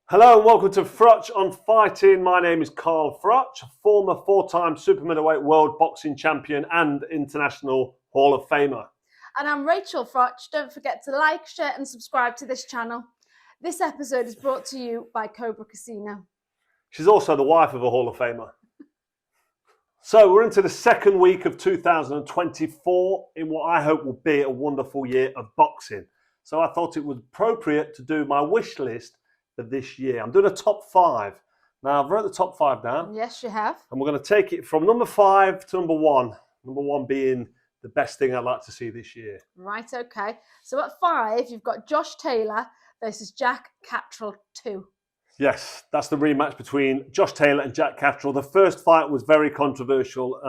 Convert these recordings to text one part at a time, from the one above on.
Hello and welcome to Froch on Fighting. My name is Carl Froch, former four-time super middleweight world boxing champion and international Hall of Famer. And I'm Rachel Froch. Don't forget to like, share and subscribe to this channel. This episode is brought to you by Cobra Casino. She's also the wife of a Hall of Famer. So we're into the second week of 2024 in what I hope will be a wonderful year of boxing. So I thought it was appropriate to do my wish list for this year. I'm doing a top 5. Now I've wrote the top 5 down. Yes, you have. And we're going to take it from number 5 to number 1. Number 1 being the best thing I'd like to see this year. Right, okay. So at 5, you've got Josh Taylor versus Jack Catterall 2. Yes, that's the rematch between Josh Taylor and Jack Catterall. The first fight was very controversial.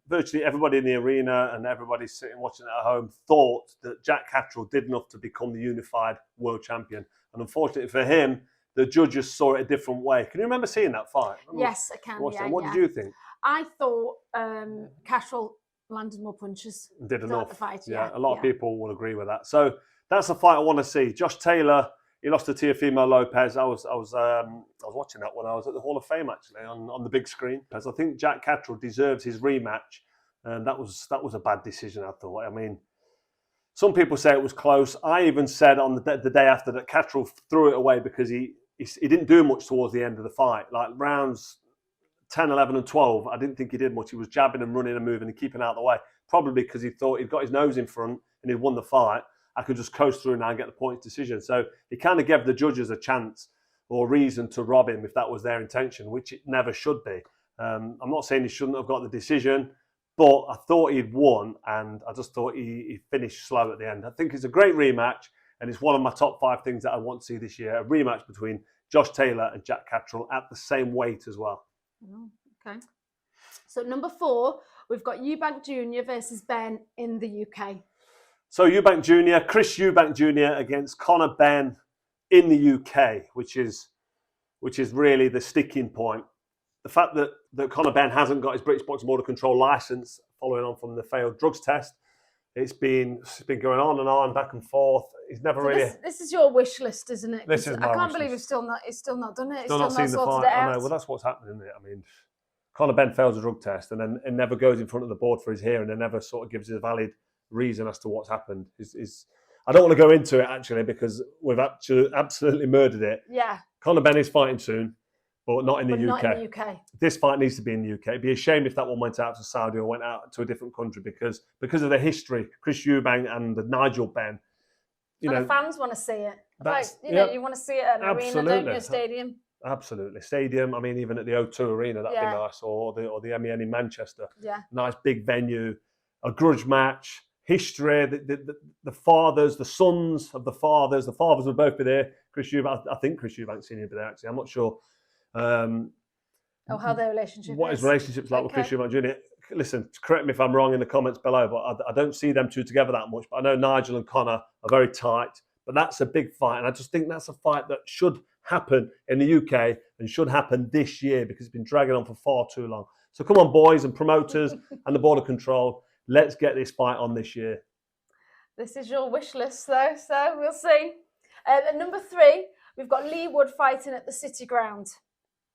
Virtually everybody in the arena and everybody sitting watching at home thought that Jack Catterall did enough to become the unified world champion. And unfortunately for him, the judges saw it a different way. Can you remember seeing that fight? Yes, I can. Yeah, what did you think? I thought Catterall landed more punches. Did enough. The fight. Yeah, a lot of people will agree with that. So that's the fight I want to see. Josh Taylor, he lost to Teofimo Lopez. I was watching that when I was at the Hall of Fame actually on the big screen. Because I think Jack Catterall deserves his rematch, and that was a bad decision. I thought. I mean, some people say it was close. I even said on the day after that Catterall threw it away because he didn't do much towards the end of the fight. Like rounds 10, 11 and 12, I didn't think he did much. He was jabbing and running and moving and keeping out of the way. Probably because he thought he'd got his nose in front and he'd won the fight. I could just coast through now and get the points decision. So he kind of gave the judges a chance or reason to rob him if that was their intention, which it never should be. I'm not saying he shouldn't have got the decision, but I thought he'd won, and I just thought he finished slow at the end. I think it's a great rematch, and it's one of my top 5 things that I want to see this year, a rematch between Josh Taylor and Jack Catterall at the same weight as well. Oh, okay. So number 4, we've got Eubank Jr. versus Ben in the UK. So Eubank Jr., Chris Eubank Jr. against Conor Benn in the UK, which is really the sticking point. The fact that Conor Benn hasn't got his British Boxing Board of Control licence following on from the failed drugs test, it's been going on and on, back and forth. He's never really. This is your wish list, isn't it? This is my I can't wish believe list. He's still not done it. Still not seen the fight. I know. Well, that's what's happening, isn't it? I mean, Conor Benn fails a drug test and then never goes in front of the board for his hearing and never sort of gives a valid reason as to what's happened. I don't want to go into it actually because we've absolutely murdered it. Yeah. Conor Benn is fighting soon, but not in the UK. Not in the UK. This fight needs to be in the UK. It'd be a shame if that one went out to Saudi or went out to a different country because of the history. Chris Eubank and Nigel Benn. The fans want to see it. You want to see it at an arena, don't you? A stadium. Absolutely, stadium. I mean, even at the O2 Arena, that'd be nice, or the MEN in Manchester. Yeah. Nice big venue, a grudge match. History, the fathers, the sons of the fathers will both be there. Chris Eubank, I think Chris Eubank's senior be there actually. I'm not sure. How their relationship what his relationship's like with Chris Eubank Jr. Listen, correct me if I'm wrong in the comments below, but I don't see them two together that much. But I know Nigel and Conor are very tight. But that's a big fight, and I just think that's a fight that should happen in the UK and should happen this year because it's been dragging on for far too long. So come on, boys and promoters and the Board of Control. Let's get this fight on this year. This is your wish list, though, so we'll see. At number 3, we've got Lee Wood fighting at the City Ground.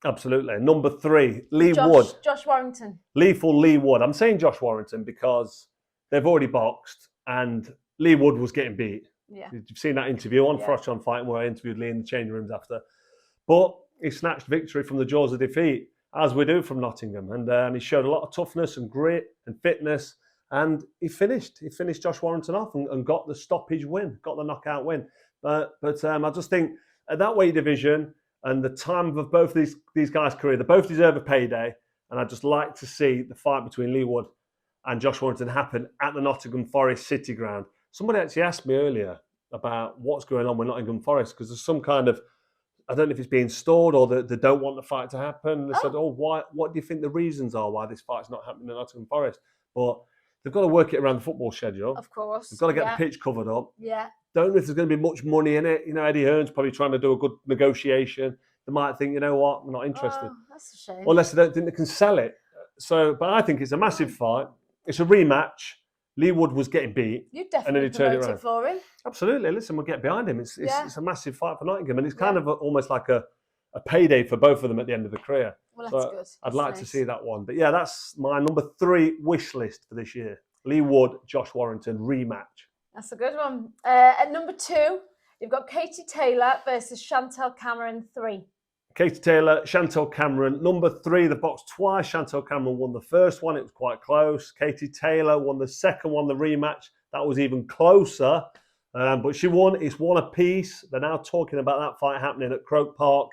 Absolutely. Number 3, Wood. Josh Warrington. Lethal Lee Wood. I'm saying Josh Warrington because they've already boxed and Lee Wood was getting beat. Yeah. You've seen that interview on Froch on Fighting where I interviewed Lee in the changing rooms after. But he snatched victory from the jaws of defeat, as we do from Nottingham. And he showed a lot of toughness and grit and fitness. And he finished Josh Warrington off and got the stoppage win, got the knockout win. But I just think at that weight division and the time of both these guys' career, they both deserve a payday. And I'd just like to see the fight between Lee Wood and Josh Warrington happen at the Nottingham Forest City Ground. Somebody actually asked me earlier about what's going on with Nottingham Forest because there's some kind of, I don't know if it's being stalled or they don't want the fight to happen. They said, why? What do you think the reasons are why this fight's not happening at Nottingham Forest? But they've got to work it around the football schedule. Of course. They've got to get the pitch covered up. Yeah. Don't know if there's going to be much money in it. You know, Eddie Hearn's probably trying to do a good negotiation. They might think, you know what, we're not interested. Oh, that's a shame. Unless they don't think they can sell it. So, but I think it's a massive fight. It's a rematch. Lee Wood was getting beat. You'd definitely promote it for him. Absolutely. Listen, we'll get behind him. It's a massive fight for Nottingham. And it's kind of almost like a a payday for both of them at the end of the career. Well, that's So good. I'd That's like to nice. see that one. But yeah, that's my number 3 wish list for this year. Lee Wood, Josh Warrington rematch. That's a good one. At number 2, you've got Katie Taylor versus Chantel Cameron 3. Katie Taylor, Chantel Cameron, number 3, the box twice. Chantel Cameron won the first one. It was quite close. Katie Taylor won the second one, the rematch. That was even closer. But she won. It's one apiece. They're now talking about that fight happening at Croke Park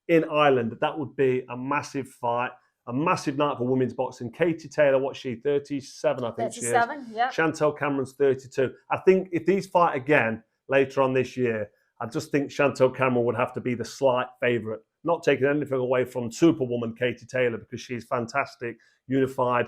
in Ireland. That would be a massive fight, a massive night for women's boxing. Katie Taylor, what's she? 37, I think 37, she is. yeah. Chantel Cameron's 32. I think if these fight again later on this year, I just think Chantel Cameron would have to be the slight favourite. Not taking anything away from Superwoman Katie Taylor, because she's fantastic, unified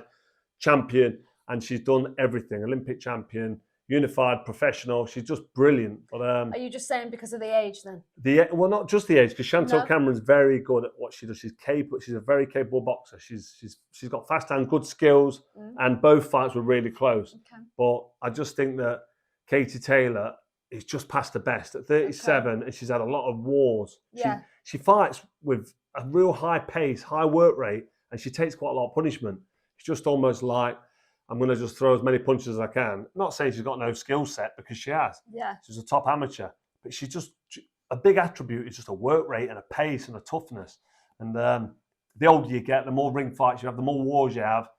champion, and she's done everything. Olympic champion, unified professional. She's just brilliant. But Are you just saying because of the age then? well, not just the age, because Chantel No. Cameron's very good at what she does. She's capable. She's a very capable boxer. She's got fast hand, good skills, and both fights were really close. Okay. But I just think that Katie Taylor is just past the best at 37, and she's had a lot of wars. Yeah. She fights with a real high pace, high work rate, and she takes quite a lot of punishment. It's just almost like, I'm going to just throw as many punches as I can. Not saying she's got no skill set, because she has. Yeah. She's a top amateur. But a big attribute is just a work rate and a pace and a toughness. And the older you get, the more ring fights you have, the more wars you have,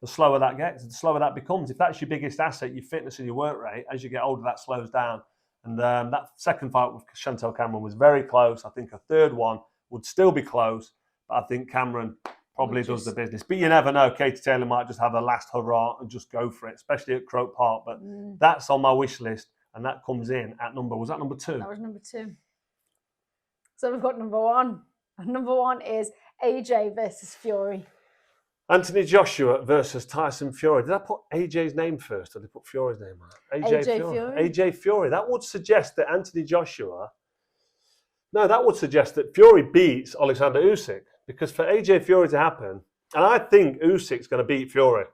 the slower that gets, the slower that becomes. If that's your biggest asset, your fitness and your work rate, as you get older, that slows down. And that second fight with Chantel Cameron was very close. I think a third one would still be close, but I think Cameron probably does the business. But you never know. Katie Taylor might just have a last hurrah and just go for it, especially at Croke Park. But that's on my wish list, and that comes in at was that number 2? That was number 2. So we've got number 1. And number 1 is AJ versus Fury. Anthony Joshua versus Tyson Fury. Did I put AJ's name first, or did I put Fury's name on? AJ Fury. AJ Fury. That would suggest that Anthony Joshua... No, that would suggest that Fury beats Alexander Usyk. Because for AJ Fury to happen... And I think Usyk's going to beat Fury.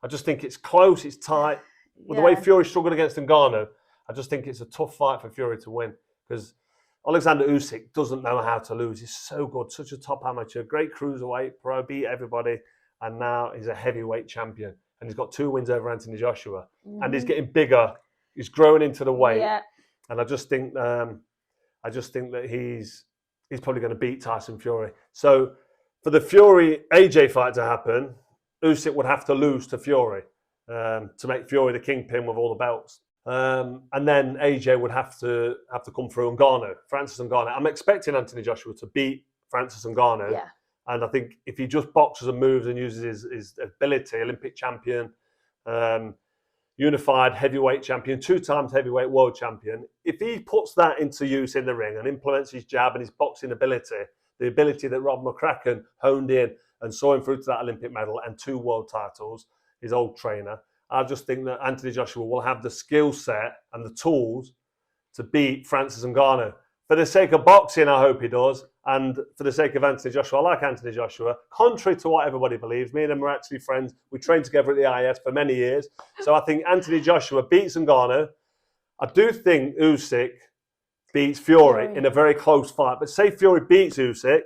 I just think it's close, it's tight. With the way Fury struggled against Ngannou, I just think it's a tough fight for Fury to win. Because Alexander Usyk doesn't know how to lose. He's so good, such a top amateur, great cruiserweight pro, beat everybody. And now he's a heavyweight champion. And he's got 2 wins over Anthony Joshua. And he's getting bigger. He's growing into the weight. Yeah. And I just think that he's probably going to beat Tyson Fury. So for the Fury-AJ fight to happen, Usyk would have to lose to Fury to make Fury the kingpin with all the belts. And then AJ would have to come through Ngannou, Francis Ngannou. I'm expecting Anthony Joshua to beat Francis Ngannou. Yeah. And I think if he just boxes and moves and uses his ability, Olympic champion, unified heavyweight champion, 2 times heavyweight world champion, if he puts that into use in the ring and implements his jab and his boxing ability, the ability that Rob McCracken honed in and saw him through to that Olympic medal and 2 world titles, his old trainer, I just think that Anthony Joshua will have the skill set and the tools to beat Francis Ngannou. For the sake of boxing, I hope he does. And for the sake of Anthony Joshua, I like Anthony Joshua. Contrary to what everybody believes, me and him are actually friends. We trained together at the IS for many years. So I think Anthony Joshua beats Ngannou. I do think Usyk beats Fury in a very close fight. But say Fury beats Usyk,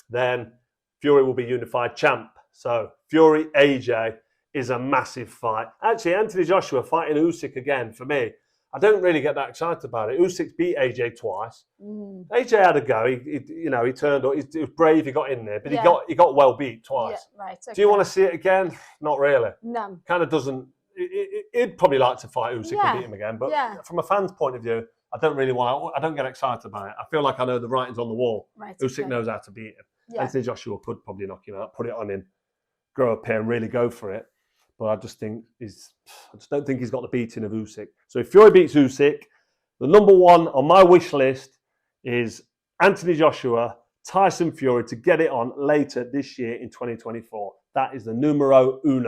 then Fury will be unified champ. So Fury, AJ is a massive fight. Actually, Anthony Joshua fighting Usyk again, for me, I don't really get that excited about it. Usyk beat AJ twice. AJ had a go. He turned up. He was brave. He got in there, but he got well beat twice. Yeah, right. Okay. Do you want to see it again? Not really. No. Kind of doesn't. He'd probably like to fight Usyk and beat him again, but from a fan's point of view, I don't really want. I don't get excited about it. I feel like I know the writing's on the wall. Right. Usyk knows how to beat him. Yeah. Anthony Joshua could probably knock him out, put it on him, grow up here and really go for it. But I just don't think he's got the beating of Usyk. So if Fury beats Usyk, the number 1 on my wish list is Anthony Joshua, Tyson Fury to get it on later this year in 2024. That is the numero 1.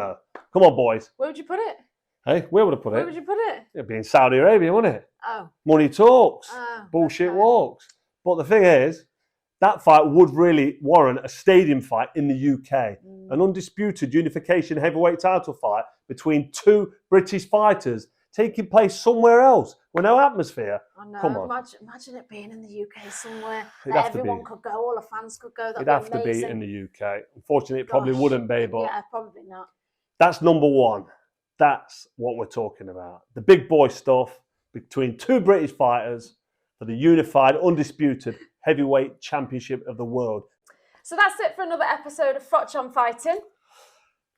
Come on, boys. Where would you put it? Hey, where would I put it? Where would you put it? It'd be in Saudi Arabia, wouldn't it? Oh. Money talks. Oh, bullshit okay. walks. But the thing is, that fight would really warrant a stadium fight in the UK. An undisputed unification heavyweight title fight between 2 British fighters taking place somewhere else with no atmosphere. I know. Come on. Imagine it being in the UK somewhere. It'd That have to everyone be. could go, all the fans could go. That'd It'd have be to be amazing. in the UK. Unfortunately, it probably Gosh. wouldn't be, but Yeah, probably not. that's number one. That's what we're talking about. The big boy stuff between two British fighters for the unified, undisputed heavyweight championship of the world. So that's it for another episode of Froch on Fighting.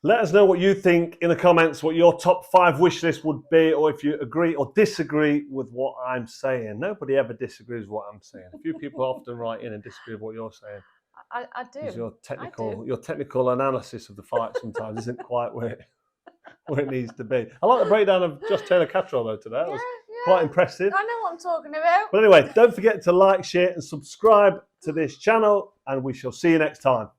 Let us know what you think in the comments, what your top 5 wish list would be, or if you agree or disagree with what I'm saying. Nobody ever disagrees with what I'm saying. A few people often write in and disagree with what you're saying. I do. Because do. your technical analysis of the fight sometimes isn't quite where it needs to be. I like the breakdown of Josh Taylor-Catterall though today. That was quite impressive. I know what I'm talking about. But anyway, don't forget to like, share and subscribe to this channel, and we shall see you next time.